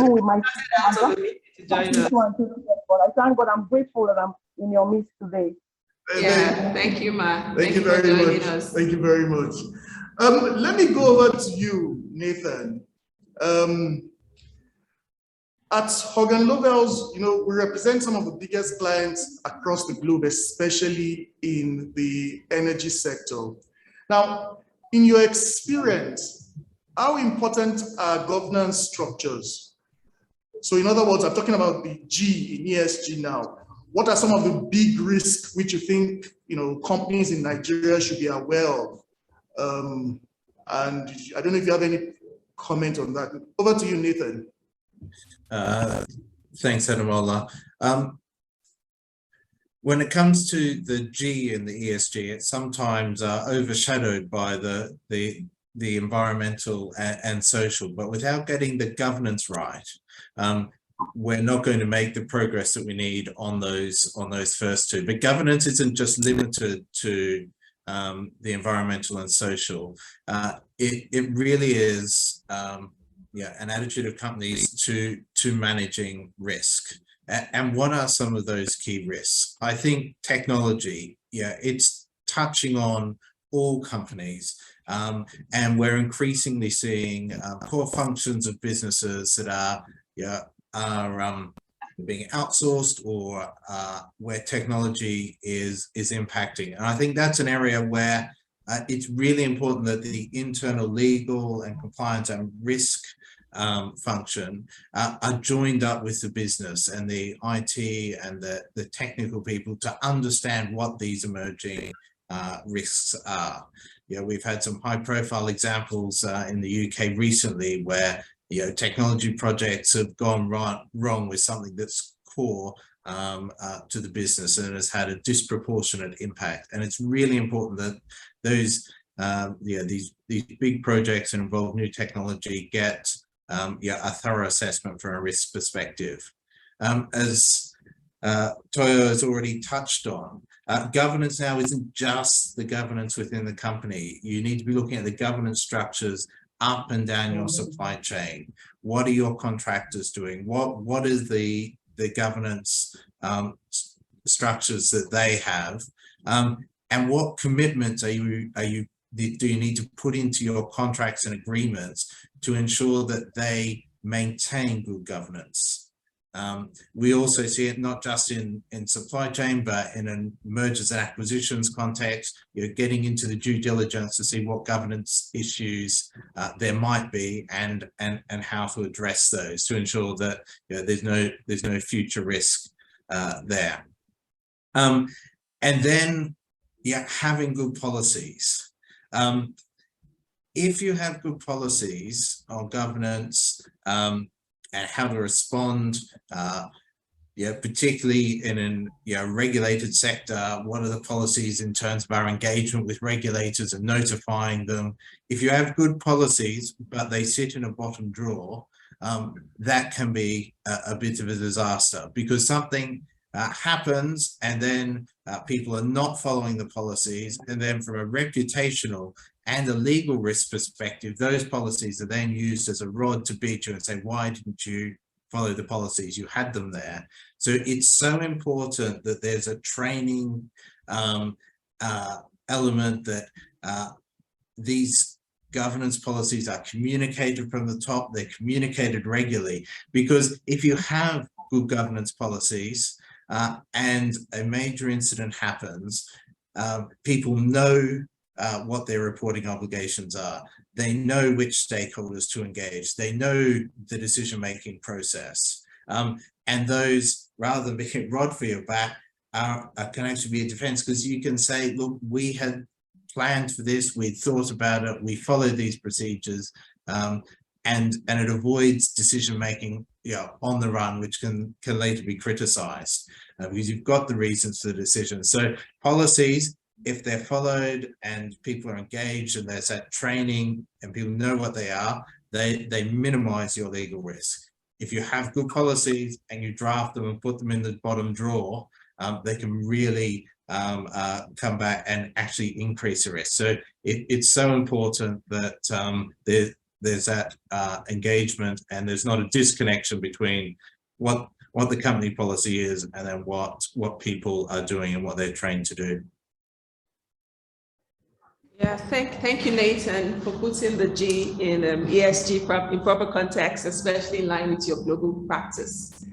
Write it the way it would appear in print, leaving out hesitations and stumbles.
even with my to join us. but I thank God, I'm grateful that I'm in your midst today. Yeah, thank you, Ma. Thank you very much. Thank you very much. Let me go over to you, Nathan. At Hogan Lovells, we represent some of the biggest clients across the globe, especially in the energy sector. Now, in your experience, how important are governance structures? So in other words, I'm talking about the G in ESG now. What are some of the big risks which you think companies in Nigeria should be aware of? And I don't know if you have any comment on that. Over to you, Nathan. Thanks, Ademola. When it comes to the G in the ESG, it's sometimes overshadowed by the environmental and social, but without getting the governance right, we're not going to make the progress that we need on those first two. But governance isn't just limited to the environmental and social. It really is an attitude of companies to managing risk. And what are some of those key risks? I think technology, it's touching on all companies. And we're increasingly seeing core functions of businesses that are being outsourced or where technology is impacting. And I think that's an area where it's really important that the internal legal and compliance and risk function are joined up with the business and the IT and the technical people to understand what these emerging risks are. We've had some high-profile examples in the UK recently where technology projects have gone wrong with something that's core to the business and has had a disproportionate impact. And it's really important that those these big projects that involve new technology get a thorough assessment from a risk perspective. As Toyo has already touched on, governance now isn't just the governance within the company. You need to be looking at the governance structures up and down your supply chain. What are your contractors doing? What is the governance structures that they have? And what commitments do you need to put into your contracts and agreements to ensure that they maintain good governance? We also see it not just in supply chain, but in a mergers and acquisitions context, getting into the due diligence to see what governance issues there might be and how to address those to ensure that there's no future risk there. And then having good policies. If you have good policies on governance and how to respond, particularly in a regulated sector, what are the policies in terms of our engagement with regulators and notifying them? If you have good policies, but they sit in a bottom drawer, that can be a bit of a disaster because something happens and then people are not following the policies, and then from a reputational and a legal risk perspective, those policies are then used as a rod to beat you and say, why didn't you follow the policies? You had them there. So it's so important that there's a training element, that these governance policies are communicated from the top, they're communicated regularly, because if you have good governance policies and a major incident happens, people know what their reporting obligations are. They know which stakeholders to engage. They know the decision-making process. And those, rather than being a rod for your back, can actually be a defense, because you can say, look, we had planned for this, we thought about it, we followed these procedures, and it avoids decision-making on the run, which can later be criticized because you've got the reasons for the decision. So policies, if they're followed and people are engaged and there's that training and people know what they are, they minimize your legal risk. If you have good policies and you draft them and put them in the bottom drawer, they can really come back and actually increase the risk. So it's so important that there's that engagement, and there's not a disconnection between what the company policy is and then what people are doing and what they're trained to do. Yeah, thank you, Nathan, for putting the G in ESG in proper context, especially in line with your global practice.